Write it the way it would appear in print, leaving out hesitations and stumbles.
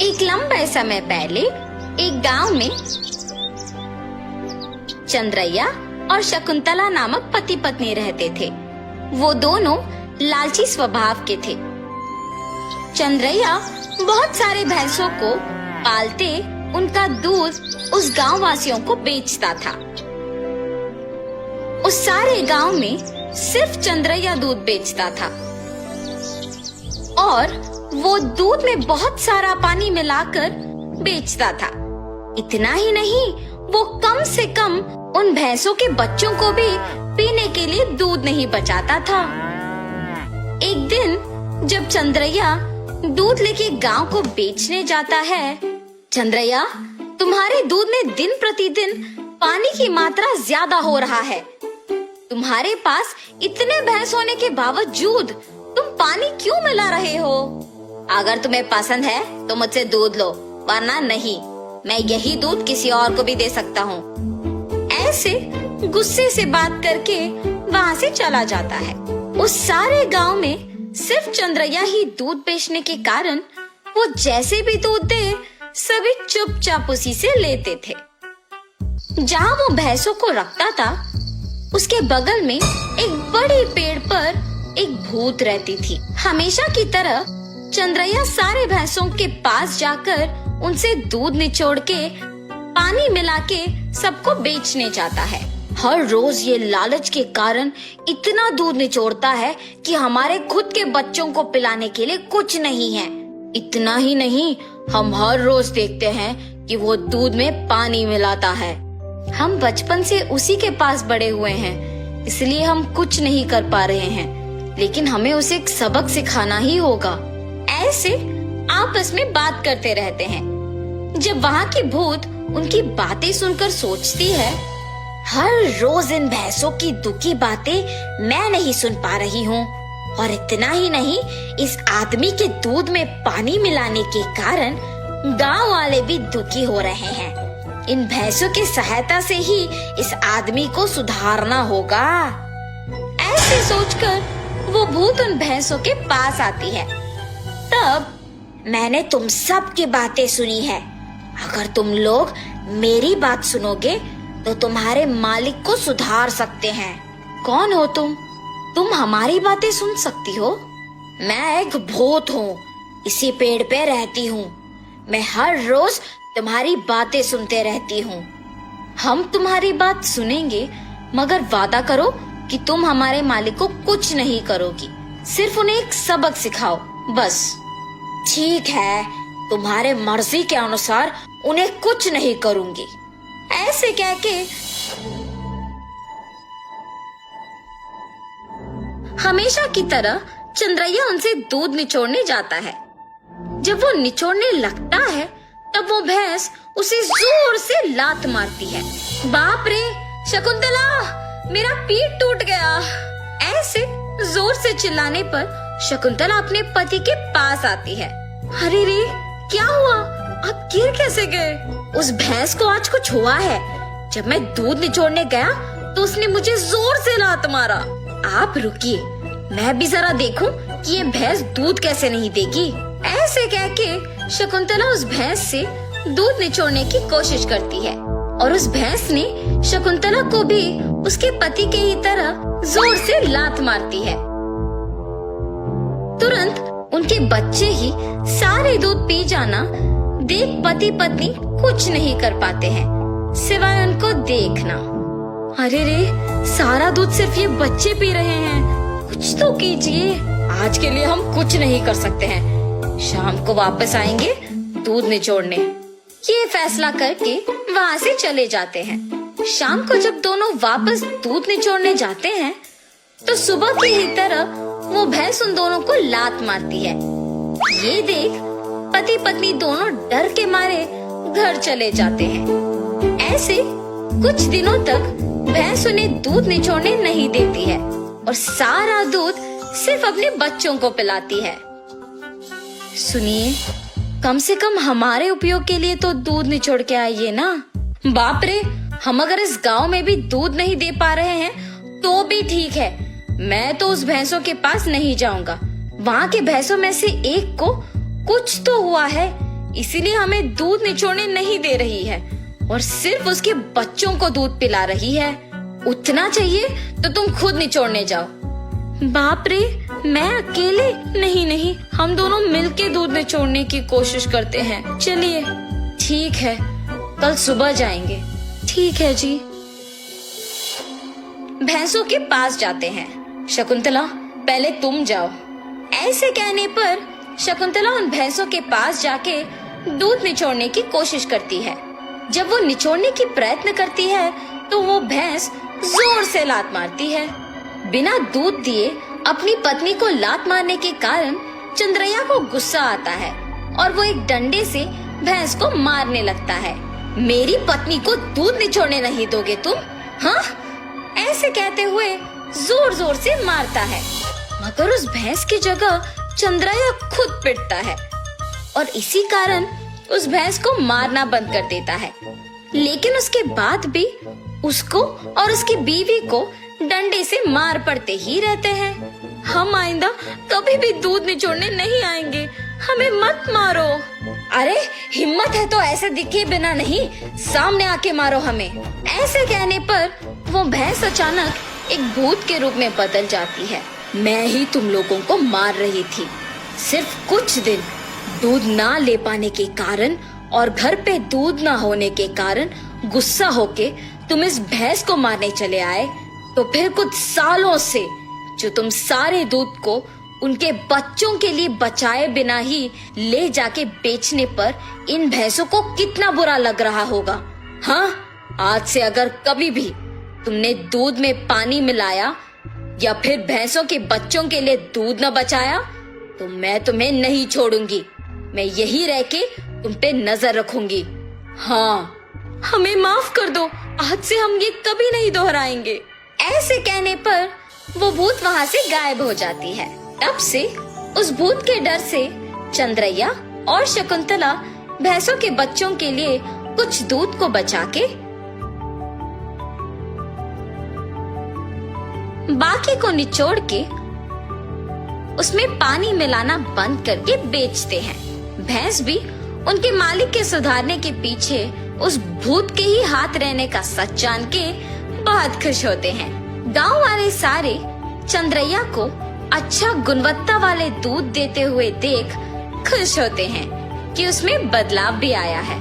एक लंबे समय पहले एक गांव में चंद्रैया और शकुंतला नामक पति पत्नी रहते थे। वो दोनों लालची स्वभाव के थे। चंद्रैया बहुत सारे भैंसों को पालते उनका दूध उस गांव वासियों को बेचता था। उस सारे गांव में सिर्फ चंद्रैया दूध बेचता था और वो दूध में बहुत सारा पानी मिलाकर बेचता था। इतना ही नहीं, वो कम से कम उन भैंसों के बच्चों को भी पीने के लिए दूध नहीं बचाता था। एक दिन जब चंद्रैया दूध लेके गांव को बेचने जाता है, चंद्रैया, तुम्हारे दूध में दिन प्रतिदिन पानी की मात्रा ज्यादा हो रहा है। तुम्हारे पास इतने भैंस होने के बावजूद तुम पानी क्यों मिला रहे हो? अगर तुम्हें पसंद है तो मुझसे दूध लो, वरना नहीं। मैं यही दूध किसी और को भी दे सकता हूँ। ऐसे गुस्से से बात करके वहाँ से चला जाता है। उस सारे गांव में सिर्फ चंद्रैया ही दूध बेचने के कारण वो जैसे भी दूध दे, सभी चुपचाप उसी से लेते थे। जहाँ वो भैंसों को रखता था, उसके बगल में एक बड़े पेड़ पर एक भूत रहती थी। हमेशा की तरह चंद्रैया सारे भैंसों के पास जाकर उनसे दूध निचोड़ के पानी मिला के सबको बेचने जाता है। हर रोज ये लालच के कारण इतना दूध निचोड़ता है कि हमारे खुद के बच्चों को पिलाने के लिए कुछ नहीं है। इतना ही नहीं, हम हर रोज देखते हैं कि वो दूध में पानी मिलाता है। हम बचपन से उसी के पास बड़े हुए हैं, इसलिए हम कुछ नहीं कर पा रहे हैं, लेकिन हमें उसे एक सबक सिखाना ही होगा। ऐसे आपस में बात करते रहते हैं। जब वहाँ की भूत उनकी बातें सुनकर सोचती है, हर रोज इन भैंसों की दुखी बातें मैं नहीं सुन पा रही हूँ, और इतना ही नहीं, इस आदमी के दूध में पानी मिलाने के कारण गांव वाले भी दुखी हो रहे हैं। इन भैंसों की सहायता से ही इस आदमी को सुधारना होगा। ऐसे सोचकर वो भूत उन भैंसों के पास आती है। तब मैंने तुम सब की बातें सुनी है। अगर तुम लोग मेरी बात सुनोगे तो तुम्हारे मालिक को सुधार सकते हैं। कौन हो तुम? तुम हमारी बातें सुन सकती हो? मैं एक भूत हूँ, इसी पेड़ पे रहती हूँ। मैं हर रोज तुम्हारी बातें सुनते रहती हूँ। हम तुम्हारी बात सुनेंगे, मगर वादा करो कि तुम हमारे मालिक को कुछ नहीं करोगी, सिर्फ उन्हें एक सबक सिखाओ, बस। ठीक है, तुम्हारे मर्जी के अनुसार उन्हें कुछ नहीं करूंगी। ऐसे कह के हमेशा की तरह चंद्रैया उनसे दूध निचोड़ने जाता है। जब वो निचोड़ने लगता है, तब वो भैंस उसे जोर से लात मारती है। बाप रे शकुंतला, मेरा पीठ टूट गया। ऐसे जोर से चिल्लाने पर शकुंतला अपने पति के पास आती है। अरे रे, क्या हुआ? आप गिर कैसे गए? उस भैंस को आज कुछ हुआ है। जब मैं दूध निचोड़ने गया तो उसने मुझे जोर से लात मारा। आप रुकिए, मैं भी जरा देखूं कि ये भैंस दूध कैसे नहीं देगी। ऐसे कह के शकुंतला उस भैंस से दूध निचोड़ने की कोशिश करती है, और उस भैंस ने शकुंतला को भी उसके पति के ही तरह जोर से लात मारती है। तुरंत उनके बच्चे ही सारे दूध पी जाना देख पति पत्नी कुछ नहीं कर पाते हैं, सिवाय उनको देखना। अरे रे, सारा दूध सिर्फ ये बच्चे पी रहे हैं, कुछ तो कीजिए। आज के लिए हम कुछ नहीं कर सकते हैं, शाम को वापस आएंगे दूध निचोड़ने। ये फैसला करके वहाँ से चले जाते हैं। शाम को जब दोनों वापस दूध निचोड़ने जाते हैं, तो सुबह की ही तरह वो भैंस उन दोनों को लात मारती है। ये देख पति पत्नी दोनों डर के मारे घर चले जाते हैं। ऐसे कुछ दिनों तक भैंस उन्हें दूध निचोड़ने नहीं देती है और सारा दूध सिर्फ अपने बच्चों को पिलाती है। सुनिए, कम से कम हमारे उपयोग के लिए तो दूध निचोड़ के आइए ना। बाप रे, हम अगर इस गांव में भी दूध नहीं दे पा रहे हैं तो भी ठीक है, मैं तो उस भैंसों के पास नहीं जाऊंगा। वहाँ के भैंसों में से एक को कुछ तो हुआ है, इसीलिए हमें दूध निचोड़ने नहीं दे रही है और सिर्फ उसके बच्चों को दूध पिला रही है। उतना चाहिए तो तुम खुद निचोड़ने जाओ। बाप रे, मैं अकेले? नहीं नहीं, हम दोनों मिलके दूध निचोड़ने की कोशिश करते हैं। चलिए ठीक है, कल सुबह जाएंगे। ठीक है जी। भैंसों के पास जाते हैं। शकुंतला, पहले तुम जाओ। ऐसे कहने पर शकुंतला उन भैंसों के पास जाके दूध निचोड़ने की कोशिश करती है। जब वो निचोड़ने की प्रयत्न करती है तो वो भैंस जोर से लात मारती है। बिना दूध दिए अपनी पत्नी को लात मारने के कारण चंद्रैया को गुस्सा आता है और वो एक डंडे से भैंस को मारने लगता है। मेरी पत्नी को दूध निचोड़ने नहीं दोगे तुम? हाँ? ऐसे कहते हुए जोर जोर से मारता है, मगर उस भैंस की जगह चंद्रैया खुद पिटता है और इसी कारण उस भैंस को मारना बंद कर देता है। लेकिन उसके बाद भी उसको और उसकी बीवी को डंडे से मार पड़ते ही रहते हैं। हम आइंदा कभी भी दूध निचोड़ने नहीं आएंगे, हमें मत मारो। अरे हिम्मत है तो ऐसे दिखे बिना नहीं, सामने आके मारो हमें। ऐसे कहने पर वो भैंस अचानक एक भूत के रूप में बदल जाती है। मैं ही तुम लोगों को मार रही थी। सिर्फ कुछ दिन दूध ना ले पाने के कारण और घर पे दूध ना होने के कारण गुस्सा होके तुम इस भैंस को मारने चले आए, तो फिर कुछ सालों से जो तुम सारे दूध को उनके बच्चों के लिए बचाए बिना ही ले जाके बेचने पर इन भैंसों को कितना बुरा लग रहा होगा। हाँ, आज से अगर कभी भी तुमने दूध में पानी मिलाया या फिर भैंसों के बच्चों के लिए दूध न बचाया तो मैं तुम्हें नहीं छोड़ूंगी। मैं यही रह के तुम पे नजर रखूंगी। हाँ, हमें माफ कर दो, आज से हम ये कभी नहीं दोहराएंगे। ऐसे कहने पर वो भूत वहाँ से गायब हो जाती है। तब से उस भूत के डर से चंद्रैया और शकुंतला भैंसों के बच्चों के लिए कुछ दूध को बचा के बाकी को निचोड़ के उसमें पानी मिलाना बंद करके बेचते हैं। भैंस भी उनके मालिक के सुधारने के पीछे उस भूत के ही हाथ रहने का सच जान के बहुत खुश होते हैं। गांव वाले सारे चंद्रैया को अच्छा गुणवत्ता वाले दूध देते हुए देख खुश होते हैं कि उसमें बदलाव भी आया है।